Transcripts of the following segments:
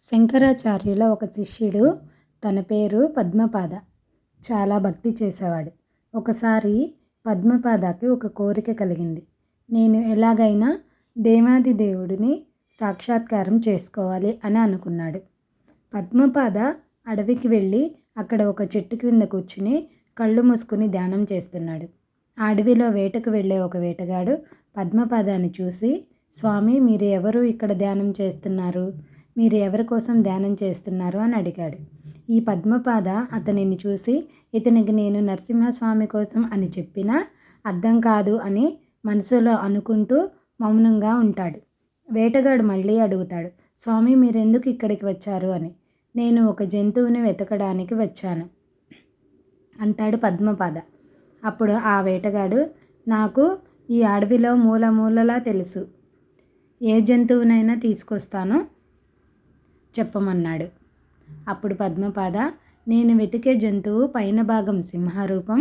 శంకరాచార్యుల ఒక శిష్యుడు, తన పేరు పద్మపాద. చాలా భక్తి చేసేవాడు. ఒకసారి పద్మపాదకి ఒక కోరిక కలిగింది. నేను ఎలాగైనా దేవాది దేవుడిని సాక్షాత్కారం చేసుకోవాలి అని అనుకున్నాడు. పద్మపాద అడవికి వెళ్ళి అక్కడ ఒక చెట్టు క్రింద కూర్చుని కళ్ళు మూసుకుని ధ్యానం చేస్తున్నాడు. ఆ అడవిలో వేటకు వెళ్ళే ఒక వేటగాడు పద్మపాదాన్ని చూసి, స్వామి, మీరు ఎవరు ఇక్కడ ధ్యానం చేస్తున్నారు? మీరు ఎవరి కోసం ధ్యానం చేస్తున్నారు అని అడిగాడు. ఈ పద్మపాద అతనిని చూసి, ఇతనికి నేను నరసింహస్వామి కోసం అని చెప్పినా అర్థం కాదు అని మనసులో అనుకుంటూ మౌనంగా ఉంటాడు. వేటగాడు మళ్ళీ అడుగుతాడు, స్వామి, మీరెందుకు ఇక్కడికి వచ్చారు అని. నేను ఒక జంతువుని వెతకడానికి వచ్చాను అంటాడు పద్మపాద. అప్పుడు ఆ వేటగాడు, నాకు ఈ అడవిలో మూల మూలలా తెలుసు, ఏ జంతువునైనా తీసుకొస్తాను చెప్పమన్నాడు. అప్పుడు పద్మపాద, నేను వెతికే జంతువు పైన భాగం సింహరూపం,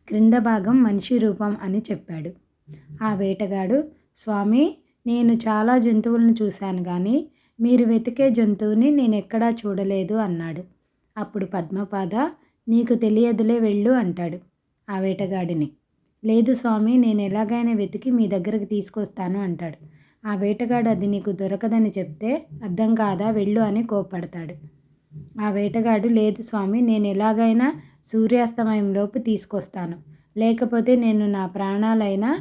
క్రింద భాగం మనిషి రూపం అని చెప్పాడు. ఆ వేటగాడు, స్వామి, నేను చాలా జంతువులను చూశాను కానీ మీరు వెతికే జంతువుని నేను ఎక్కడా చూడలేదు అన్నాడు. అప్పుడు పద్మపాద, నీకు తెలియదులే, వెళ్ళు అంటాడు ఆ వేటగాడిని. లేదు స్వామి, నేను ఎలాగైనా వెతికి మీ దగ్గరికి తీసుకొస్తాను అంటాడు. ఆ వేటగాడు అది నీకు దొరకదని చెప్తే అర్థం కాదా, వెళ్ళు అని కోప్పడతాడు. ఆ వేటగాడు, లేదు స్వామి, నేను ఎలాగైనా సూర్యాస్తమయంలోపు తీసుకొస్తాను, లేకపోతే నేను నా ప్రాణాలైనా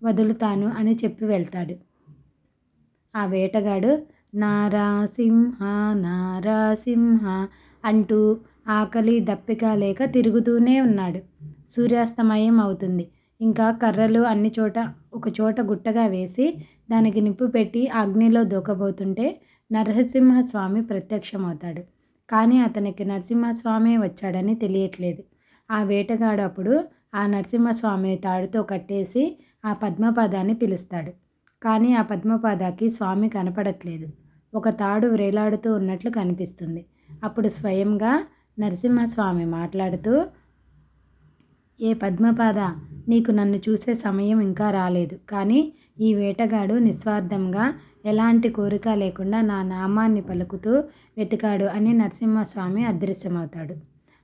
వదులుతాను అని చెప్పి వెళ్తాడు. ఆ వేటగాడు నారాసింహ నారాసింహ అంటూ ఆకలి దప్పిక లేక తిరుగుతూనే ఉన్నాడు. సూర్యాస్తమయం అవుతుంది. ఇంకా కర్రలు అన్ని చోట ఒక చోట గుట్టగా వేసి దానికి నిప్పు పెట్టి అగ్నిలో దూకబోతుంటే నరసింహస్వామి ప్రత్యక్షమవుతాడు. కానీ అతనికి నరసింహస్వామి వచ్చాడని తెలియట్లేదు. ఆ వేటగాడు అప్పుడు ఆ నరసింహస్వామిని తాడుతో కట్టేసి ఆ పద్మపాదాన్ని పిలుస్తాడు. కానీ ఆ పద్మపాదకి స్వామి కనపడట్లేదు. ఒక తాడు వ్రేలాడుతూ ఉన్నట్లు కనిపిస్తుంది. అప్పుడు స్వయంగా నరసింహస్వామి మాట్లాడుతూ, ఏ పద్మపాద, నీకు నన్ను చూసే సమయం ఇంకా రాలేదు, కానీ ఈ వేటగాడు నిస్వార్థంగా ఎలాంటి కోరిక లేకుండా నా నామాన్ని పలుకుతూ వెతికాడు అని నరసింహస్వామి అదృశ్యమవుతాడు.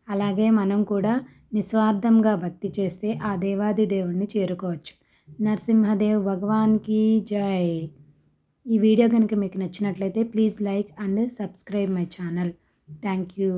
అలాగే మనం కూడా నిస్వార్థంగా భక్తి చేస్తే ఆ దేవాది దేవుణ్ణి చేరుకోవచ్చు. నరసింహదేవ్ భగవాన్కి జై. ఈ వీడియో కనుక మీకు నచ్చినట్లయితే please like and subscribe my channel. Thank you.